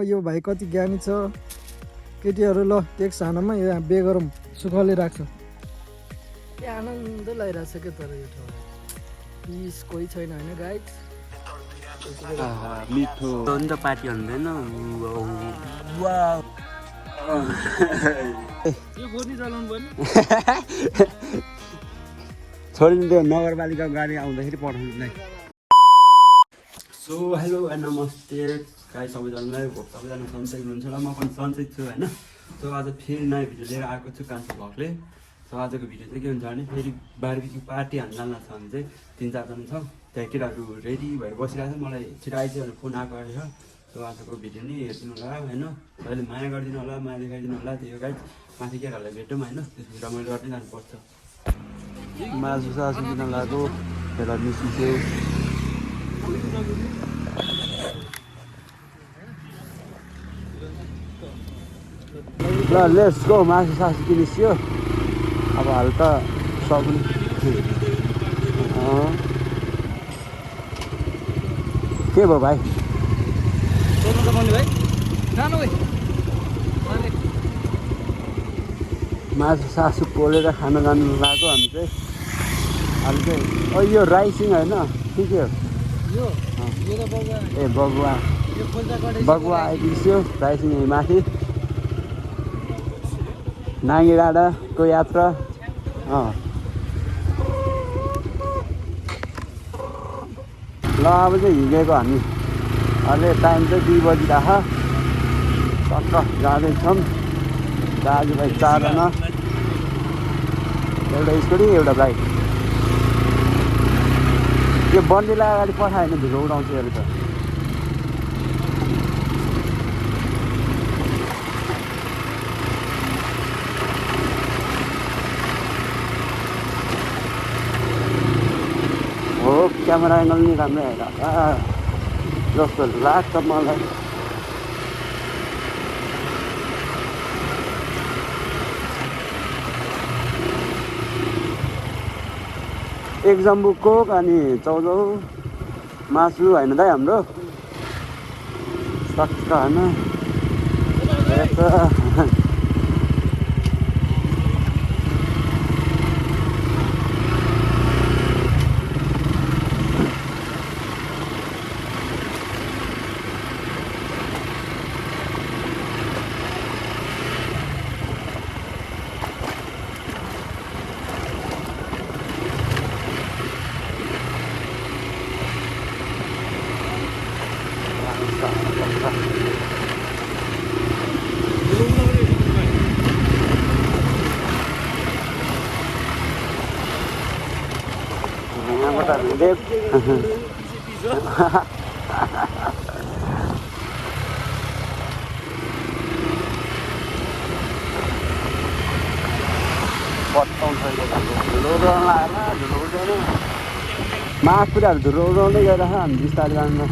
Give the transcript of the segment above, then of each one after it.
यो भाइ कति ज्ञानी छ केटीहरू ल टेक्स हानमा यहाँ बे गरौँ सुखले राख्छ के आनन्द लागिरहेछ क्या तर यो ठाउँमा पिस कोही छैन होइन गाइड मिठो अन्त पार्टी हुँदैन यो गोनी चलाउनु पर्ने छोडिदिनु त्यो नगरपालिका गाडी आउँदाखेरि पठाउनुलाई सो हेलो एन्ड नमस्ते गाई सबैजनालाई सबैजना सन्चै हुनुहुन्छ र म पनि सन्चै छु होइन सो आज फेरि नयाँ भिडियो लिएर आएको छु कान्छा भ्लगले सो आजको भिडियो चाहिँ के हुन्छ भने फेरि बारबिक्यू पार्टी हान्न जान्न छ भने चाहिँ 3-4 जना छ त्यहाँ केटाहरू रेडी भएर बसिरहेको छ मलाई छिटो आइज भनेर फोन आएको रहेछ सो आजको भिडियो नि हेरिदिनु होला होइन अहिले माया गरिदिनु होला माया देखाइदिनु होला त्यो गाई माथि केटाहरूलाई भेटौँ होइन त्यसपछि रमाइलो गर्दै जानुपर्छ मासु सासु किन लगाएको केटा निस्किसक्यो ल लेट्स गो मासु सासु किनिस्यो अब हल्का सबै के भयो भाइ मासु सासु पोलेर खान जानु लागेको हामी चाहिँ अहिले चाहिँ यो राइसिङ होइन के हो ए बगुवा बगुवा आइपुग्यो राइसिङ माथि नाङ्गे डाँडाको यात्रा ल अब चाहिँ हिँडेको हामी अहिले टाइम चाहिँ 2 बजिरहेको टक्क जाँदैछौँ दाजुभाइ 4 जना एउटा स्कुटी एउटा बाइक यो बन्दीलाई अगाडि पठायो भने भिडियो उडाउँछ अरे त हो क्यामेरा एङ्गल नि राम्रो हेर जस्तो लाग्छ मलाई एक जम्बु कोक अनि 14 मासु होइन दाइ हाम्रो सक्छ होइन मासुराहरू धुलो उडाउँदै गएर हामी बिस्तारै जानु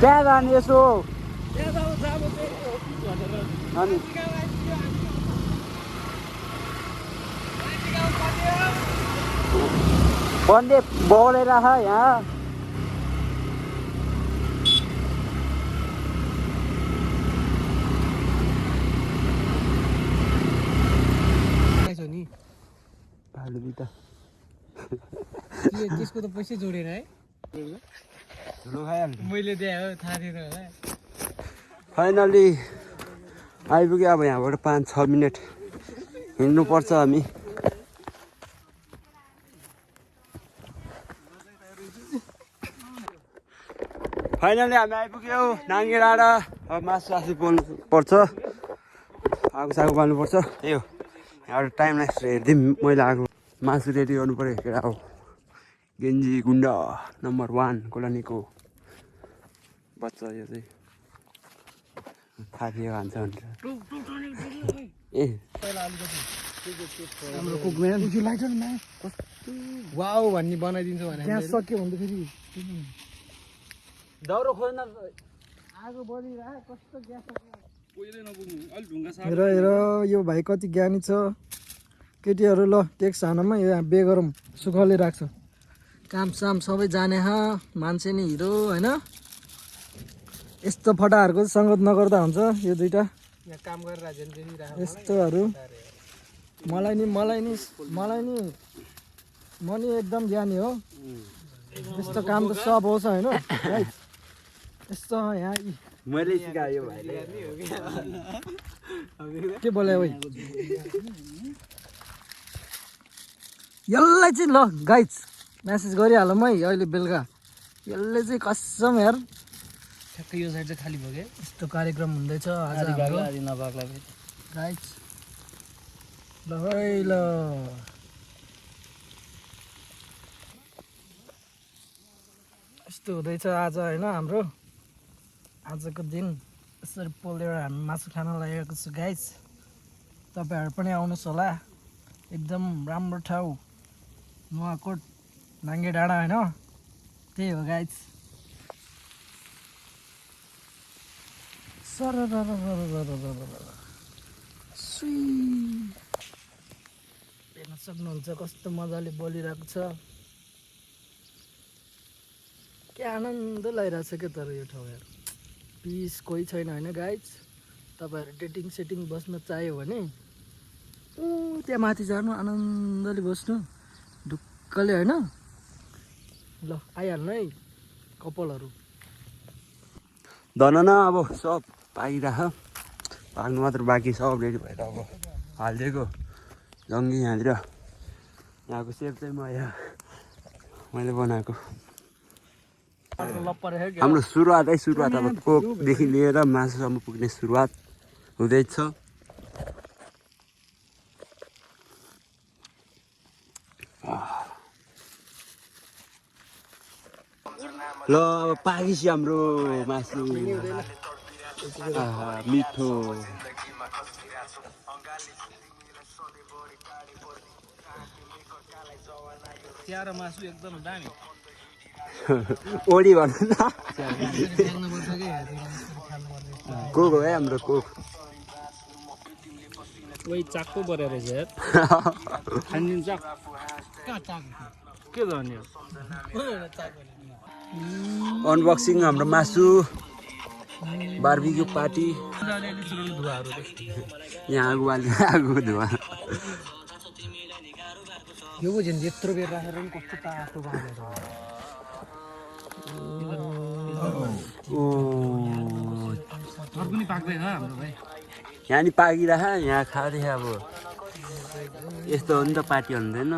त्यहाँ जाने यसो अनि बन्दे बोलेर यहाँ त्यसको त पैसा जोडेर है मैले दिए थाहा थिएन होला फाइनली आइपुग्यो अब यहाँबाट 5-6 मिनट हिँड्नुपर्छ हामी फाइनली हामी आइपुग्यो नाङ्गे डाँडा अब मासु सासु पोल्नु पर्छ आगो सागो बाल्नुपर्छ त्यही हो एउटा टाइम लाग्छ हेरिदिउँ मैले आएको मासु रेडी गर्नु पऱ्यो केटा हो गेन्जी गुन्डा नम्बर 1 कोलोनीको बच्चा यो चाहिँ थाहा खान्छ भनेर ए हाम्रो कुकम्यान यो लाइटरमा वाउ भन्ने बनाइदिन्छ भने ग्यास सक्यो भने त फेरि दाउरो खोज्न आगो बलिरह कस्तो ग्यास हेर हेर यो भाइ कति ज्ञानी छ केटीहरू ल टेक्स हानमा यो बे गरौँ सुखले राख्छ काम साम सबै जाने मान्छे नि हिरो होइन यस्तो फटाहरूको सङ्गत नगर्दा हुन्छ यो दुइटा काम गरेर यस्तोहरू मलाई नि म नि एकदम ज्ञानी हो यस्तो काम त सब होस् होइन यस्तो यहाँ मैले सिकायो भाइले के बोल्यो भाइ यसलाई चाहिँ ल गाइज म्यासेज गरिहालौँ है अहिले बेलुका यसले चाहिँ कसम यार ठ्याक्कै यो साइड चाहिँ खाली भयो क्या यस्तो कार्यक्रम हुँदैछ आज गाइज ल है ल यस्तो हुँदैछ आज होइन हाम्रो आजको दिन यसरी पोलेर हामी मासु खान लागेको छु गाइज तपाईँहरू पनि आउनुहोस् होला एकदम राम्रो ठाउँ नुवाकोट नाङ्गे डाँडा होइन त्यही हो गाइज सर हेर्न सक्नुहुन्छ कस्तो मजाले बोलिरहेको छ के आनन्द लागिरहेको छ क्या तर यो ठाउँ यार पिस कोही छैन होइन गाइज तपाईँहरू डेटिङ सेटिङ बस्न चाह्यो भने त्यहाँ माथि जानु आनन्दले बस्नु ढुक्कले होइन ल आइहाल्नु है कपालहरू धन न अब सब पाकिराख पाक्नु मात्र बाँकी सब रेडी भएर अब हालिदिएको जङ्गी यहाँतिर यहाँको सेप चाहिँ मैले बनाएको हाम्रो सुरुवात अब कोकदेखि लिएर मासुसम्म पुग्ने सुरुवात हुँदैछ ल अब पाकेपछि हाम्रो मासु मिठो चिया मासु एकदम दामी ओडी भन्नु न कोक हो है हाम्रो कोक वही चाकको परेर रहेछ यार खानिदिनु चाक के भन्यो अनबक्सिङ हाम्रो मासु बार्बिक्यू पार्टी यहाँ आगो धुवा यो बुझ्यो नि यत्रो बेर राखेर पनि कस्तो तातो बाँधेर पनि पाक्दैन हाम्रो भाइ यहाँ नि पाकिरह यहाँ खाँदै अब यस्तो हो नि त पार्टी हुँदैन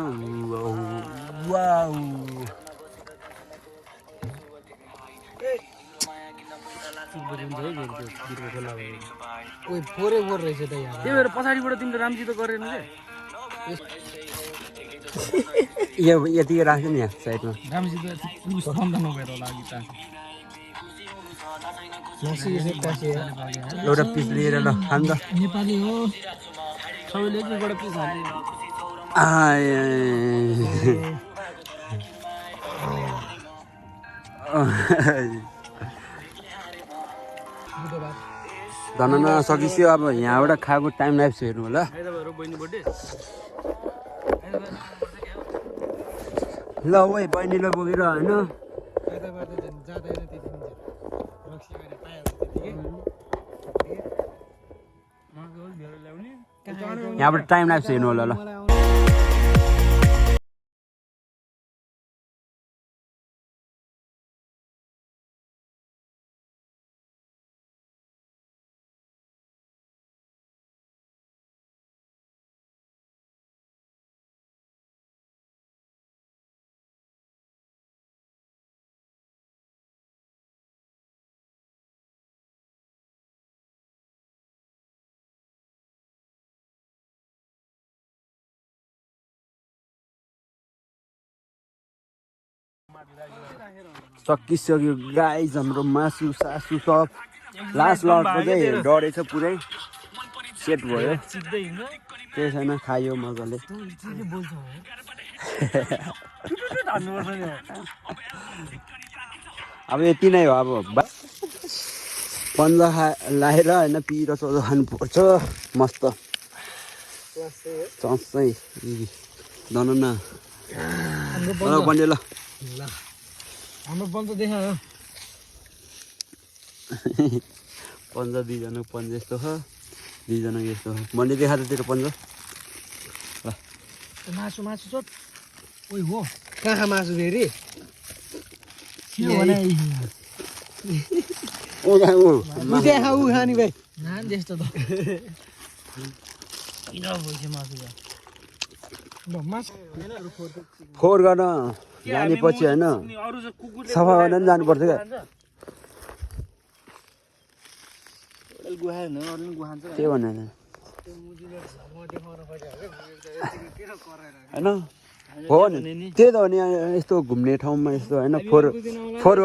फोरै फोर रहेछ त यहाँ त्यही भएर पछाडिबाट तिमीले राम्ररी त गरेन यो यतिकै राख्छु नि यहाँ साइडमा एउटा पिस लिएर ल खानु त नेपाली हो सबैले एकबाट पिस हाल्ने धन नसकिसक्यो अब यहाँबाट खाएको टाइम ल्याप्स हेर्नु होला ल ओइ बहिनीलाई बोकेर होइन यहाँबाट टाइम ल्याप्स हेर्नु होला ल सकिसक्यो गाइज हाम्रो मासु सासु सब लास्ट लटको चाहिँ डढेछ पुरै सेट भयो केही छैन खायो मजाले अब यति नै हो अब पन्जा लाएर होइन पिरो सोझो खानुपर्छ मस्त चस्सै धन न बन्ने ल हाम्रो पन्जा देखायो पन्जा दुईजनाको पन्जा यस्तो छ दुईजनाको यस्तो हो भन्ने देखाएको तेरो पन्जा ल मासु मासु छ ओइ हो कहाँ मासु फेरि देखा ऊ खाने भाइ नान जस्तो त किन भइसक्यो मासु फोहोर गर्न जानेपछि होइन सफा गर्न पनि जानुपर्छ क्या के भने होइन हो नि त्यही त हो नि यस्तो घुम्ने ठाउँमा यस्तो होइन फोहोर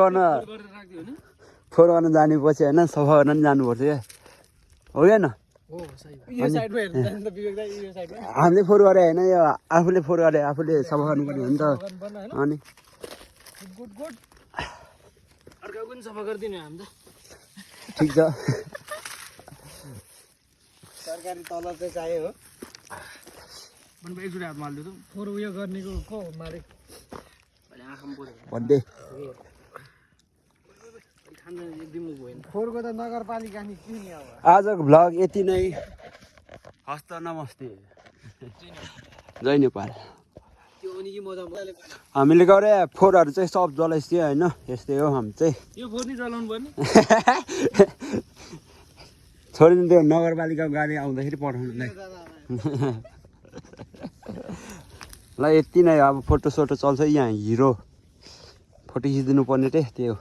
गर्न जानेपछि होइन सफा गर्न पनि जानुपर्छ क्या हो क्या हामीले फोहोर गरे होइन यो आफूले फोहोर गरे आफूले सफा गर्नुपर्ने हो नि त अनि ठिक छ सरकारी तलब चाहिँ चाहियो हो फोहोर उयो गर्नेको को मालिक भन्दै फोहोरको त नगरपालिका नि के नि अब आजको भ्लग यति नै हस्त नमस्ते जय नेपाल हामीले गरे फोहोरहरू चाहिँ सब जलाइसक्यो होइन यस्तै हो हामी चाहिँ यो फोहोर नि जलाउनु पर्ने छोडिदिनु त्यो नगरपालिकाको गाडी आउँदाखेरि पठाउनुलाई ल यति नै अब फोटो सोटो चल्छ यहाँ हिरो फोटो खिचिदिनु पर्ने त्यही हो